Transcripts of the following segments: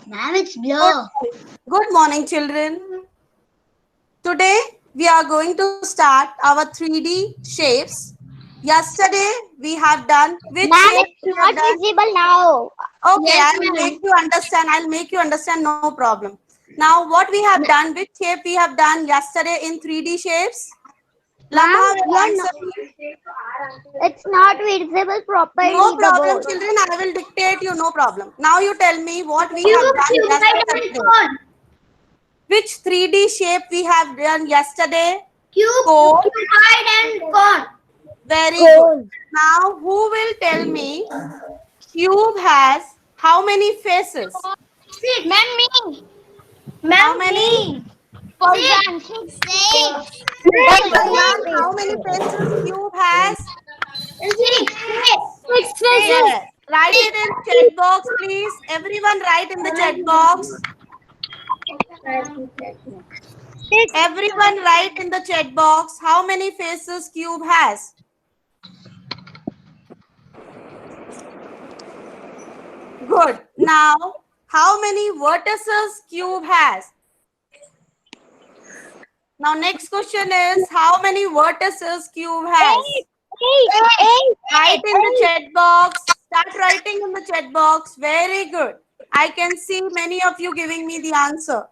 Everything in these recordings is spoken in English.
Ma'am, it's blue. Good morning, children. Today we are going to start our 3D shapes. Yesterday we have done which Ma'am, shape it's we have not done? visible now. Okay, Yes, I will ma'am. make you understand. I'll make you understand. No problem. Now, what we have done? Which shape we have done yesterday in 3D shapes? Ma'am, Lamha will you're answer not. me. It's not visible No properly. The problem, board. children. I will dictate you. No problem. Now you tell me what we have Cube, done cuboid, and yesterday. cone. Which 3D shape we have done yesterday? Cube, Cone. cuboid, and cone. Very good. Cone. Now, who will tell me cube has how many faces? Six. Ma'am, me. How Ma'am, many? me. Farzan, six. Farzan, how many faces cube has? Six. Six faces. Yes. Write it in chat box, please. Everyone write in the chat box. Six. Everyone write in the chat box how many faces cube has. Good. Now, how many vertices cube has? Now, next question is how many vertices cube has? Write in the chat box. Start writing in the chat box. Very good. I can see many of you giving me the answer.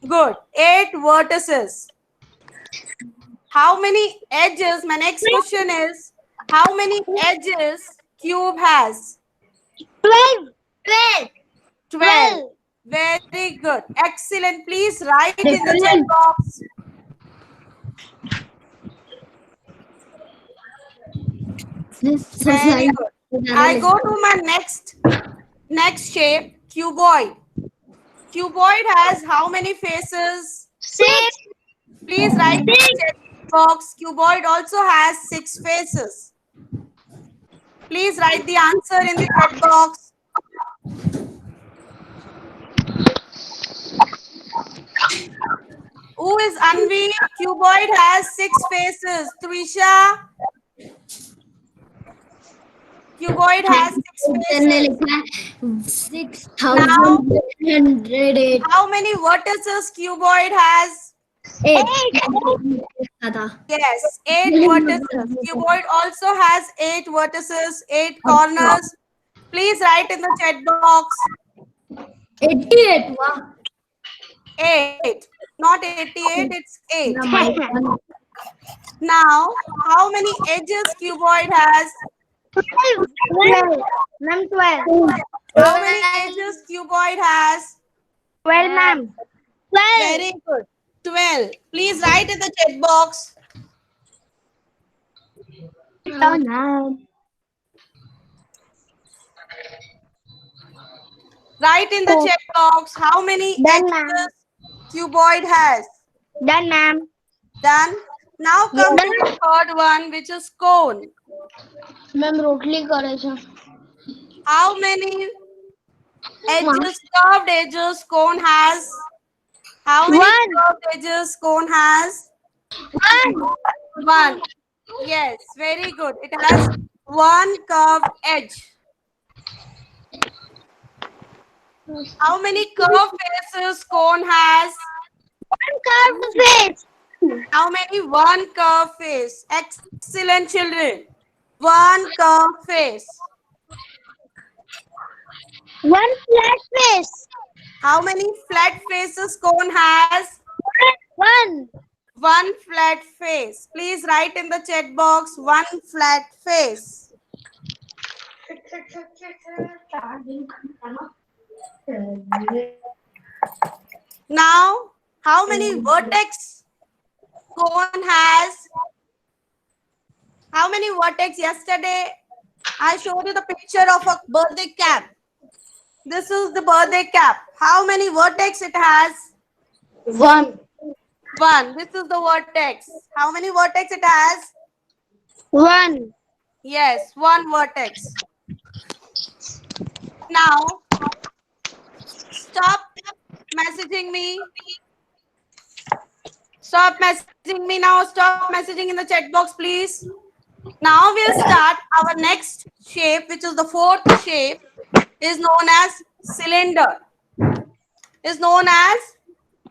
Good. 8 vertices. How many edges? My next question is how many edges cube has? 12. 12. 12. Very good. Excellent. Please write in the chat box. Very good. I go to my next shape, cuboid. Cuboid has how many faces? 6. Please write in the chat box. Cuboid also has 6 faces. Please write the answer in the chat box. Who is Anvi? Cuboid has 6 faces. Trisha? Cuboid has 6 faces. Now, 6,108. how many vertices cuboid has? 8. Yes, 8 vertices. Cuboid also has 8 vertices, 8 corners. Please write in the chat box. 88. 8. Not 88, it's 8. Now, how many edges cuboid has? 12. 12. Ma'am, 12. How many edges cuboid has? 12, ma'am. 12. Very good. 12. Please write in the chat box. Write in the chat box how many Done, ma'am. edges cuboid has. Done, ma'am. Done. Now come to the third one, which is cone. Ma'am, rotli કરે છે. How many edges, curved edges cone has? How many One. curved edges cone has? One. One. Yes, very good. It has one curved edge. How many curved faces cone has? One curved face. How many? One curved face. Excellent, children. One curved face. One flat face. How many flat faces cone has? One. One flat face. Please write in the chat box one flat face. Now, how many vertex cone has? How many vertex? Yesterday, I showed you the picture of a birthday cap. This is the birthday cap. How many vertex it has? One. One. This is the vertex. How many vertex it has? One. Yes, one vertex. Now, stop messaging me. Stop messaging me now. Stop messaging in the chat box, please. Now we'll start our next shape, which is the fourth shape, is known as cylinder. is known as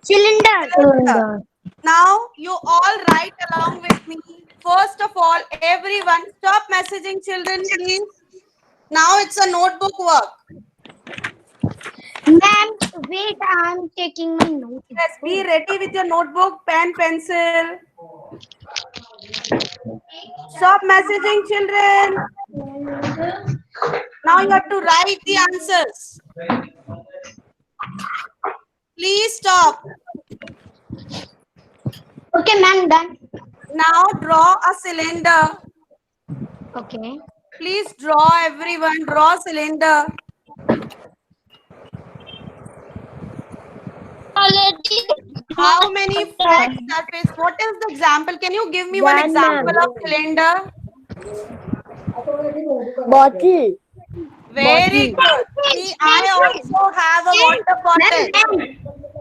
Cylinder. cylinder. Now you all write along with me. First of all, everyone stop messaging children, please. Now it's a notebook work. Ma'am, wait, I'm taking my note. Yes, be ready with your notebook, pen, pencil. Stop messaging children. Now you have to write the answers. Please stop. Okay, ma'am, done. Now draw a cylinder. Okay. Please draw, everyone. Draw cylinder. Already. How many flat surface? What is the example? Can you give me one Done, example ma'am. of cylinder? Bottle. Very good. See, I also have a water bottle.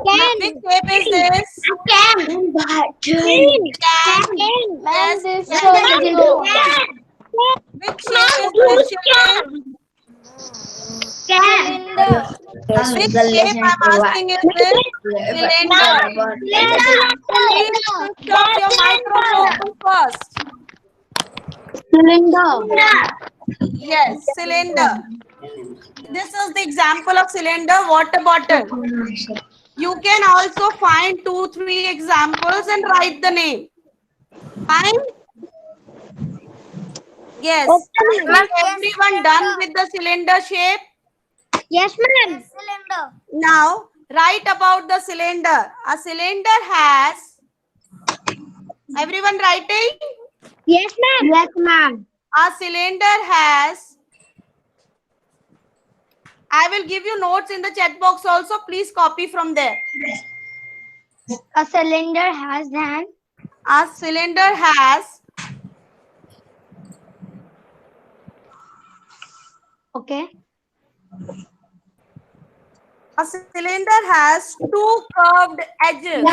Now, which shape is this? Can. Yes, This can. Which shape is this, children? Cylinder. Which shape I'm asking is this? Cylinder. Please switch off your microphone first. Cylinder. Yes, cylinder. This is the example of cylinder water bottle. You can also find 2-3 examples and write the name. Fine? Yes. Is everyone done with the cylinder shape? Yes, ma'am. Cylinder. Now, write about the cylinder. A cylinder has... Everyone writing? Yes, ma'am. Yes, ma'am. A cylinder has... I will give you notes in the chat box also. Please copy from there. A cylinder has an. A cylinder has... Okay. A cylinder has 2 curved edges.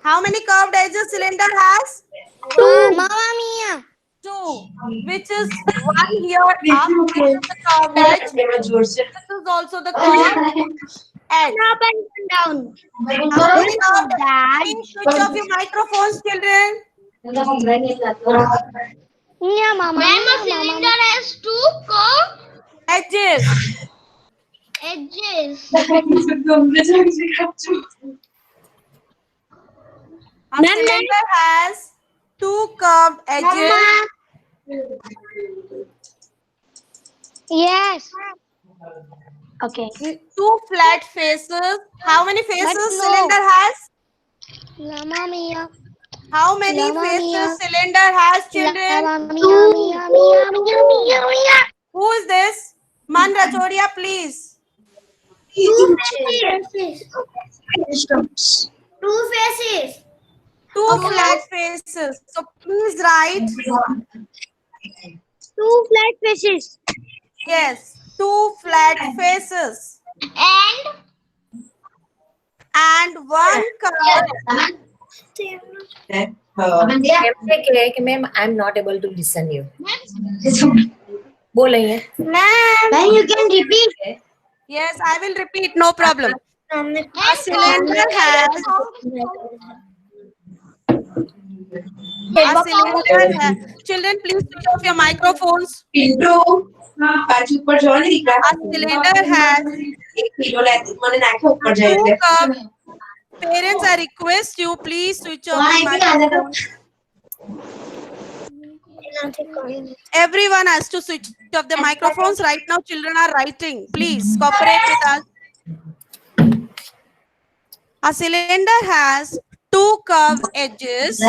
How many curved edges cylinder has? Mamma mia. 2. Which is one here up. This is the curved edge. This is also the curved edge. Up and down. Please Dad. switch off your microphones, children. Yeah, mama. Ma'am, a cylinder has two curved Edges. edges. A cylinder has 2 curved edges. Yes. Okay. 2 flat faces. How many faces no. cylinder has? Mamma mia. How many Mamma faces mia. cylinder has, children? Mamma mia. Who is this? Man Rajodia, please. Two faces. Two faces. 2 flat faces. So please write. Two flat faces. Yes, 2 flat faces. And 1 curve. Ma'am I am not able to listen you बोल रही है Ma'am. Then you can repeat. Yes, I will repeat, no problem. A cylinder has... Children, please switch off your microphones. A cylinder has 2 curved. Parents, I request you, please switch off your microphone. Everyone has to switch off the microphones. Right now, children are writing. Please cooperate with us. A cylinder has 2 curved edges,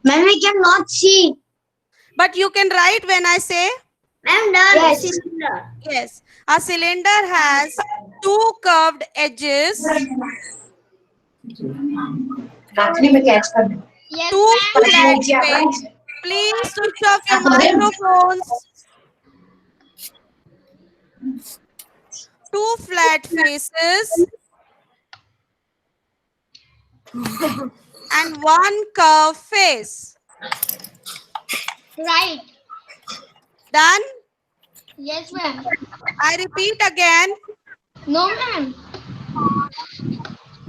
Ma'am, we cannot see. but you can write when I say. Ma'am, done. Yes. Yes. A cylinder has 2 curved edges, Yes, 2 flat faces. Please switch off your microphones. 2 flat faces and 1 curved face. Right. Done? Yes, ma'am. I repeat again. No, ma'am.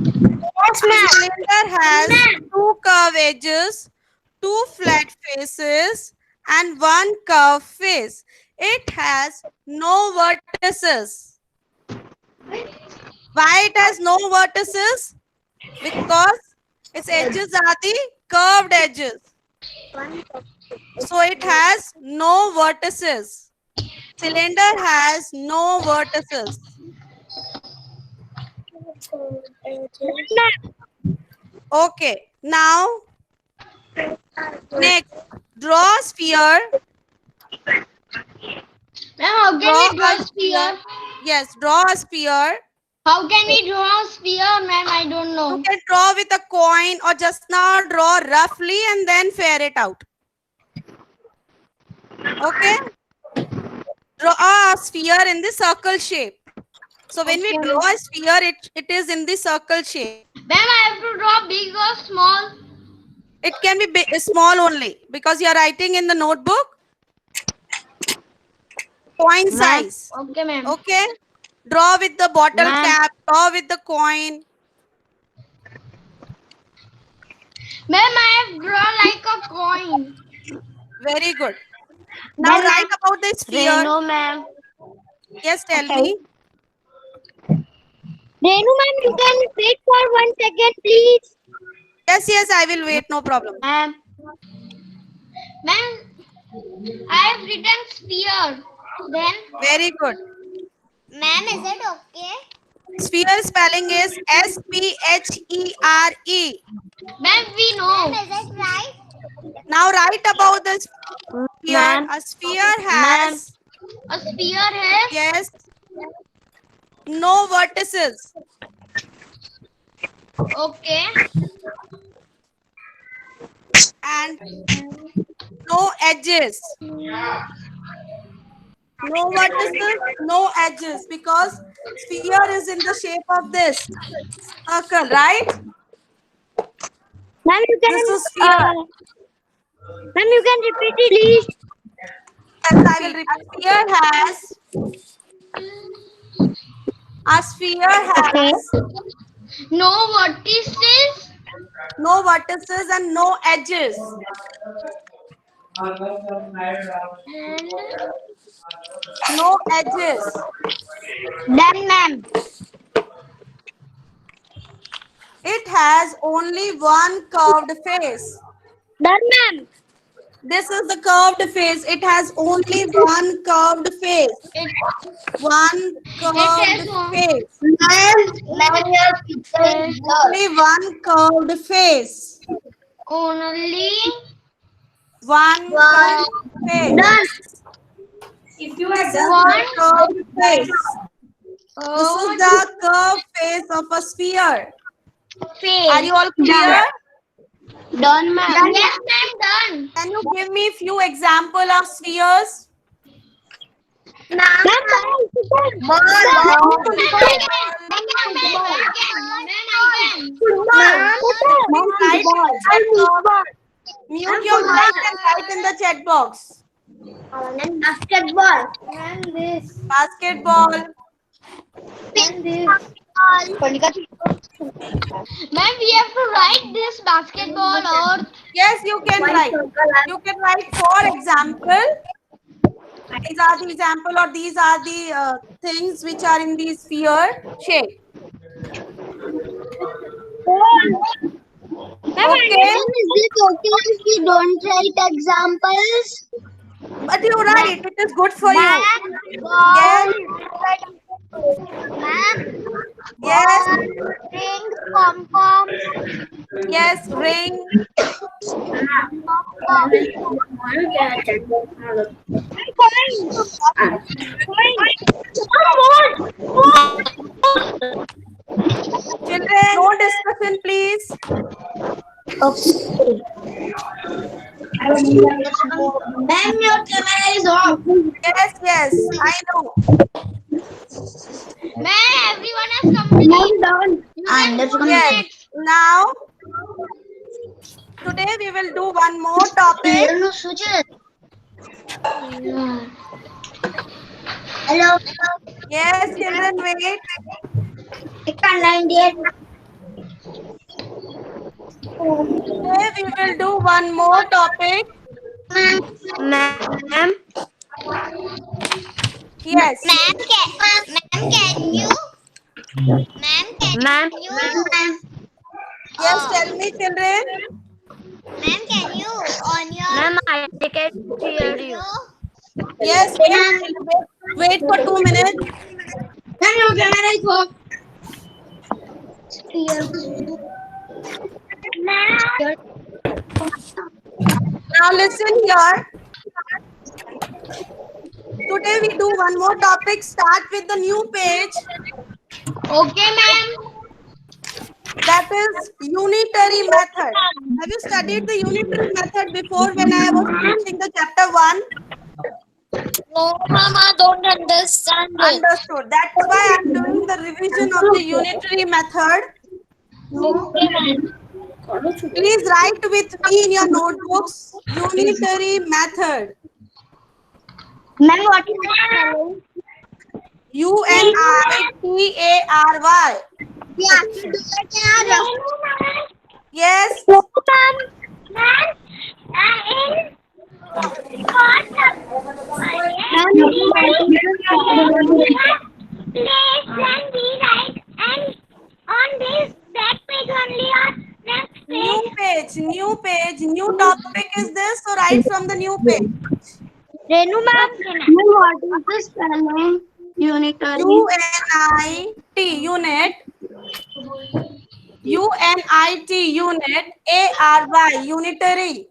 A cylinder has two curved edges, two flat faces, and one curved face. It has no vertices. Why it has no vertices? Because its edges are the curved edges. So it has no vertices. Cylinder has no vertices. Okay. Now, next, draw a sphere. Ma'am, how can Draw we draw a a sphere? Yes, draw a sphere. How can we draw a sphere, ma'am? I don't You know. can draw with a coin or just now draw roughly and then fare it out. Okay? Draw a sphere in the circle shape. So when we Okay, draw ma'am. a sphere, it is in the circle shape. Ma'am, I have to draw big or small? It can be big, small only because you are writing in the notebook. Coin size. Okay, ma'am. Okay? Draw with the bottle Ma'am. cap, draw with the coin. Ma'am, I have drawn like a coin. Very good. Now Then, write about the sphere. Renu, ma'am. Yes, tell me. Renu, ma'am, you can wait for 1 second, please. Yes, I will wait. No problem. Ma'am. Ma'am, I have written sphere. Then, Very good. ma'am, is it okay? Sphere spelling is S-P-H-E-R-E. Ma'am, we know. Ma'am, is it right? Now write about the sphere. Ma'am. A sphere has, A sphere has yes, no vertices. okay. And no edges. No vertices, no edges because sphere is in the shape of this circle, right? Ma'am, you This is sphere. ma'am, you can repeat it, please. Yes, I will repeat. A sphere has No vertices. no vertices and no edges. And No edges. then, ma'am. It has only one curved face. Then, ma'am. This is the curved face. It has only one curved face. One curved face. Only one curved face. Only One curved face. if This is the curved face. This is the curved face of a sphere. face. Are you all clear? Done, ma'am. Yes, ma'am, done. Can you give me few example of spheres? Mute your mic and write in the chat box. And basketball. And this. Basketball. And this. Ma'am, we have to write this basketball or Yes, you can write. You can write for example. These are the example or these are the things which are in the sphere shape. Okay. Is it okay if we don't write examples? But you write. It is good for you. Yes. Yes. Ring, pom-pom. Yes, ring. Children, no discussion, please. Ma'am, your camera is off. Yes, I know. Ma'am, everyone has completed. Yes. Now, today we will do one more topic. Hello. Yes, children, wait. Today we will do one more topic. Ma'am. Yes. Ma'am, can you? Ma'am, can you? Yes, tell me, children. Ma'am, can you on your Ma'am, I can hear video? you. Yes, wait for 2 minutes. Now listen here. Today we do one more topic. Start with the new page. Okay, ma'am. That is unitary method. Have you studied the unitary method before when I was teaching the chapter 1? No, Mama, don't understand it. Understood. That's why I'm doing the revision of the unitary method. Okay, ma'am. Please write with me in your notebooks. Unitary method. Ma'am, what is the spelling? UNITARY. We have to do it in our Yes. New page, new topic is this. So write from the new page. Renu ma'am, what is the spelling? Unitary. UNIT unit. UNIT unit. ARY unitary.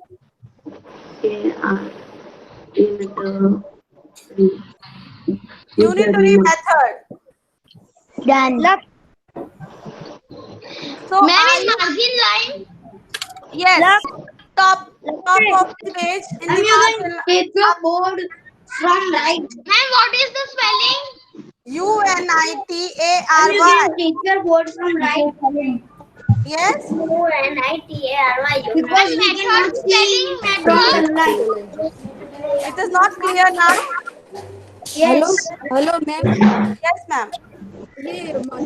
Unitary method. Done. So Ma'am, is margin line? yes, top of the page in the margin. Take your board from right. Ma'am, what is the spelling? UNITARY. Take your board from right. Yes. UNITARY. Because we cannot see from right. It is not clear now. Yes. Hello ma'am, Yes, ma'am. ये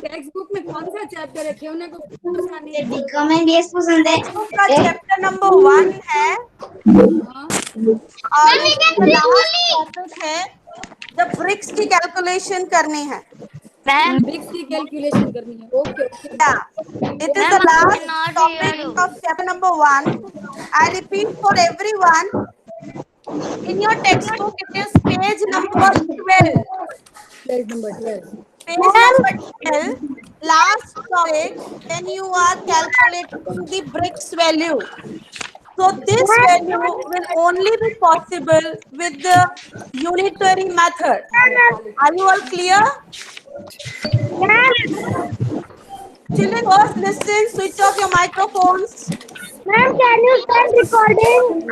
text book में कौन सा chapter है? क्यों ना को comment yes पसंद है। Textbook का चैप्टर नंबर 1 है और इसका लास्ट टॉपिक है द ब्रिक्स की कैलकुलेशन करनी है. ब्रिक्स की कैलकुलेशन करनी है. Okay okay. Yeah. It is the last topic of chapter number 1. I repeat for everyone. In your textbook, it is page number 12. Page number 12. Page number 12. Last topic when you are calculating the bricks value. So this value will only be possible with the unitary method. Are you all clear? Children, first listen, switch off your microphones. Ma'am, can you start recording?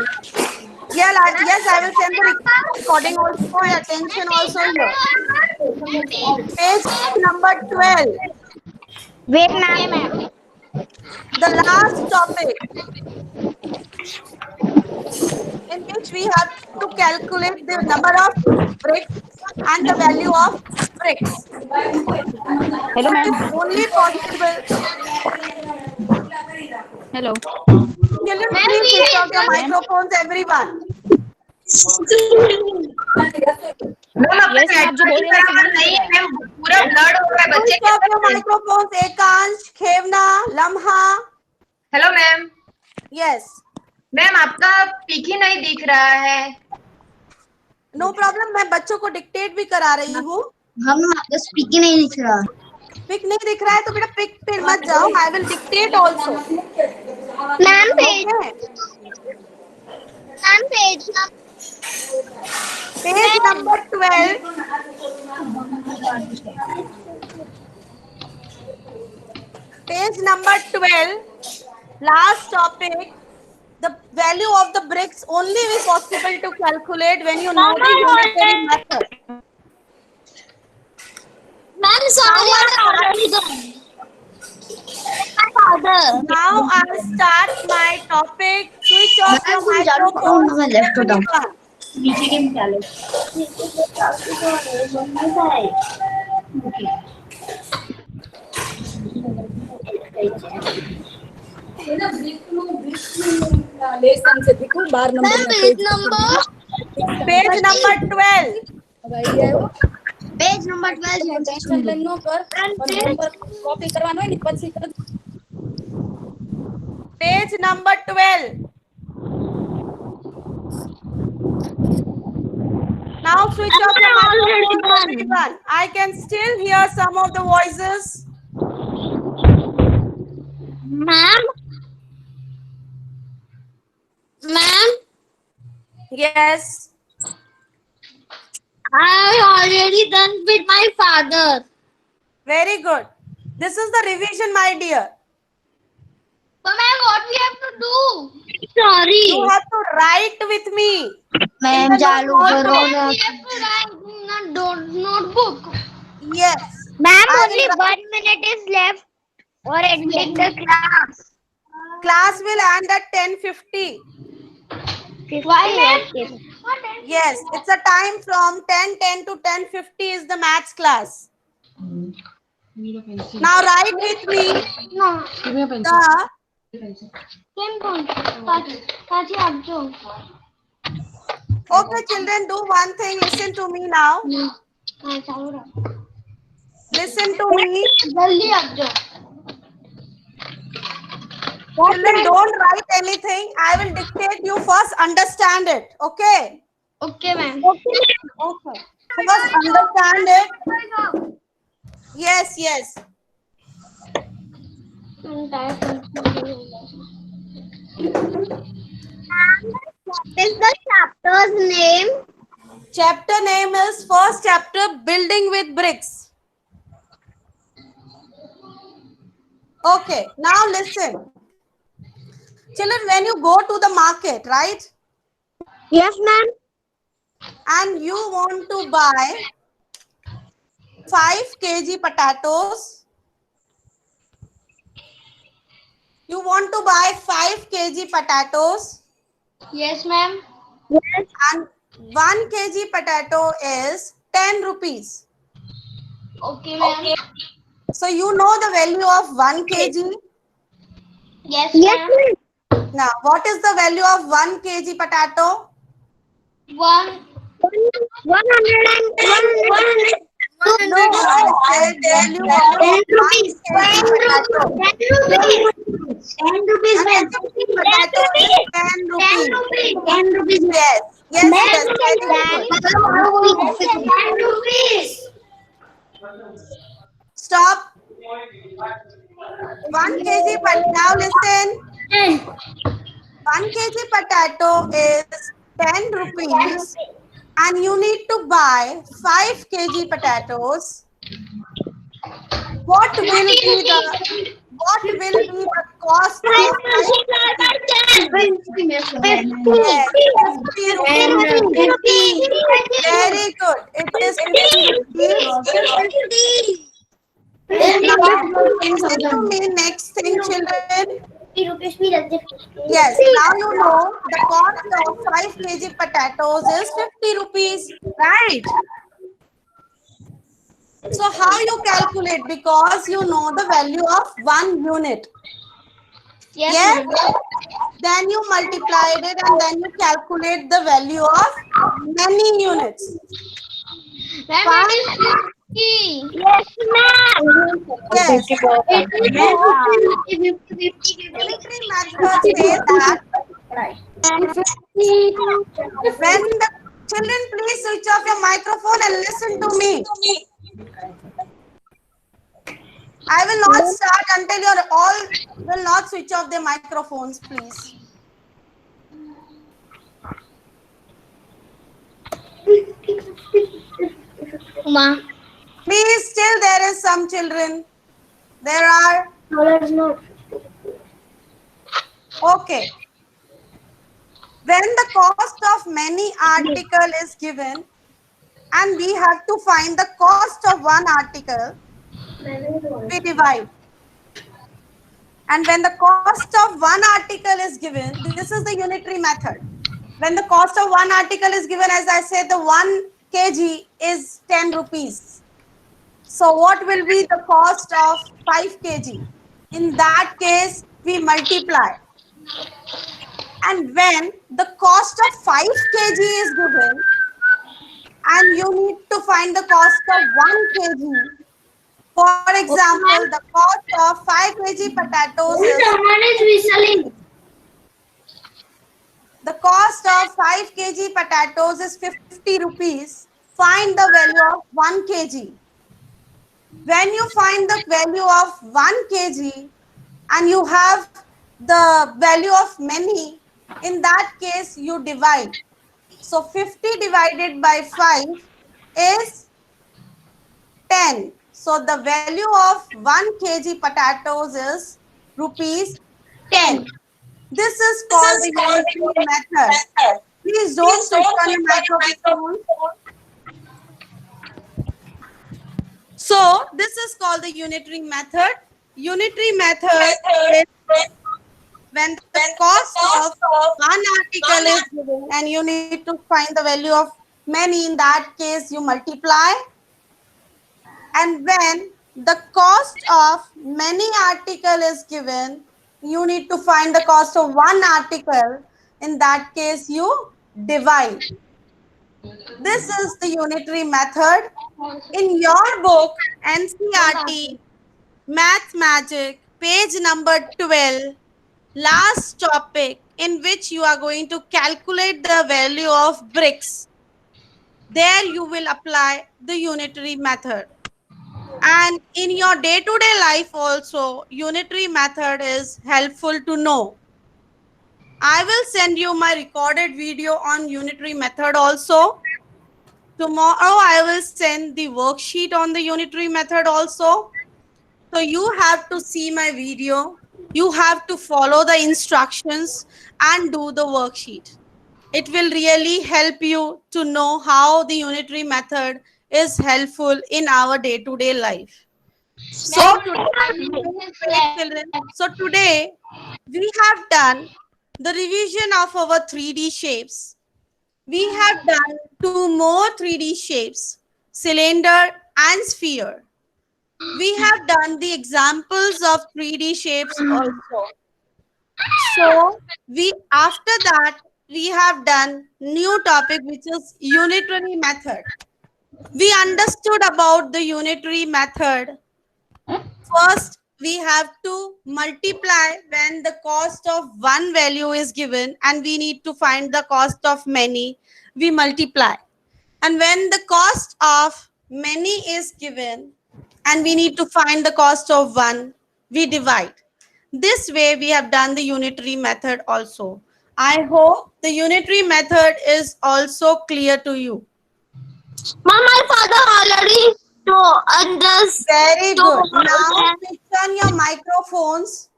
Yes, I will send the recording also, attention also here. Page number 12. Wait, ma'am. The last topic in which we have to calculate the number of bricks and the value of bricks. Hello It ma'am. is only possible. Hello Children, please switch off your microphones, everyone. Ma'am आपका yes आप जो बोल रहे हैं बराबर नहीं है ma'am, पूरा ब्लड हो रहा है बच्चे Switch off your microphones, Ekansh, Khevna, Lamha. Hello ma'am. Yes. Ma'am आपका पिक ही नहीं दिख रहा है. No problem. मैं बच्चों को डिक्टेट भी करा रही हूँ. हम आपका स्पीकर नहीं दिख रहा। पिक नहीं दिख रहा है तो बेटा पिक पे मत जाओ. I will dictate also. Ma'am page Okay. Ma'am page Page number 12. Page number 12. Last topic. The value of the bricks only is possible to calculate when you know the unitary method. Ma'am sorry Now I'll start my topic. Switch off your microphone. नीचे के निकालो नीचे के चाकू तो है mummy का है लेसन से देखो 12 नंबर में page number Page number 12. Page number 12 tension लेनो कर और नंबर कॉपी करवानो है પછી कर Page number 12. Now switch off your microphone, everyone. I can still hear some of the voices. Ma'am ma'am Yes. I already done with my father. Very good. This is the revision, my dear. But ma'am, what we have to do? Sorry. You have to write with me. Ma'am, चालू करो we have to write in a notebook. Yes. Ma'am, I only will 1 minute is left or ending the class. Class will end at 10:50. Why, ma'am? Yes, it's a time from 10:10 to 10:50 is the maths class. Now write with me No. the okay children, do one thing. Listen to me now. Listen to me. जल्दी आ जाओ. Children, don't write anything. I will dictate. You first understand it. Okay? Okay, ma'am. Okay. First understand it. Yes, yes. What is the chapter's name? Chapter name is first chapter, Building with Bricks. Okay, now listen. Children, when you go to the market, right? Yes, ma'am. And you want to buy 5 kg potatoes. You want to buy 5 kg potatoes. Yes, ma'am. And 1 kg potato is 10 rupees. Okay, ma'am. So you know the value of 1 kg. Yes, ma'am. Now, what is the value of 1 kg potato? 100. No, I said value of 1 kg potato. 10 rupees, ma'am. Potato is 10 rupees. 10 rupees. Yes, yes, yes. Very good. 10 rupees. Stop. 1 kg, but now listen. 1 kg potato is 10 rupees and you need to buy 5 kg potatoes. What will be the cost of 50 rupees? Very good. It is 50 rupees. Listen to me. Next thing, children. Yes, now you know the cost of 5 kg potatoes is 50 rupees, right? So how you calculate? Because you know the value of 1 unit. Yes? Then you multiplied it and then you calculate the value of many units. Fine? Yes, ma'am. Yes. Unitary method says that when the children, please switch off your microphone and listen to me. I will not start until you all will not switch off their microphones, please. Ma. Please, still there is some children. There are. Okay. When the cost of many article is given and we have to find the cost of one article, we divide. And when the cost of one article is given, this is the unitary method. When the cost of one article is given, as I said, the 1 kg is 10 rupees. So what will be the cost of 5 kg? In that case, we multiply. And when the cost of 5 kg is given, and you need to find the cost of 1 kg. For example, the cost of 5 kg potatoes is Someone is whistling. the cost of 5 kg potatoes is 50 rupees. Find the value of 1 kg. When you find the value of 1 kg and you have the value of many, in that case you divide. So 50 divided by 5 is 10. So the value of 1 kg potatoes is rupees 10. This is called the unitary method. Please don't switch on your microphone. So this is called the unitary method. Unitary method is when the cost of one article is given and you need to find the value of many. In that case, you multiply. And when the cost of many article is given, you need to find the cost of one article. In that case, you divide. This is the unitary method. In your book, NCERT, Math Magic, page number 12, last topic in which you are going to calculate the value of bricks. There you will apply the unitary method. And in your day-to-day life also, unitary method is helpful to know. I will send you my recorded video on unitary method also. Tomorrow I will send the worksheet on the unitary method also. So you have to see my video. You have to follow the instructions and do the worksheet. It will really help you to know how the unitary method is helpful in our day-to-day life. So today we have done the revision of our 3D shapes. We have done 2 more 3D shapes, cylinder and sphere. We have done the examples of 3D shapes also. So after that we have done new topic, which is unitary method. We understood about the unitary method. First, we have to multiply when the cost of one value is given and we need to find the cost of many. We multiply. And when the cost of many is given and we need to find the cost of one, we divide. This way we have done the unitary method also. I hope the unitary method is also clear to you. Mom, my father already understood. Very good. Now switch on your microphones.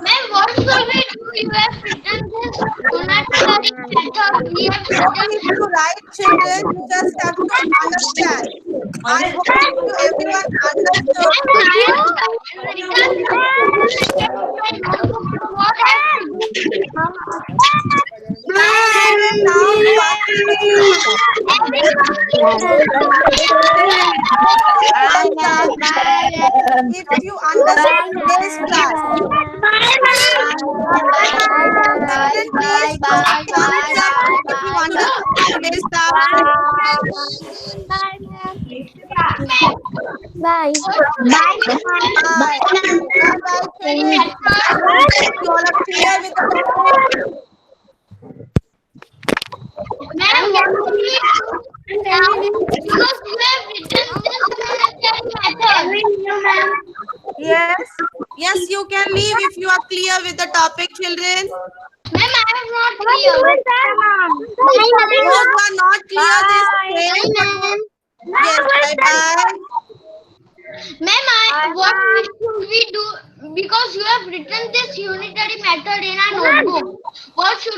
Ma'am, what should we do? You have written this unitary method. We have No written need to write, children. You just have to understand. I hope everyone understood. If you understand today's class, please put a thumbs up if you understand today's class. Bye. Bye. Bye. Children. I hope that you all are clear with the topic. Ma'am, what should we do now? Because you have written this unitary method. Yes. Yes, you can leave if you are clear with the topic, children. Ma'am, I am not clear. Those who are not clear, they stay. Yes, bye-bye. Ma'am, what should we do? Because you have written this unitary method in our notebook. What should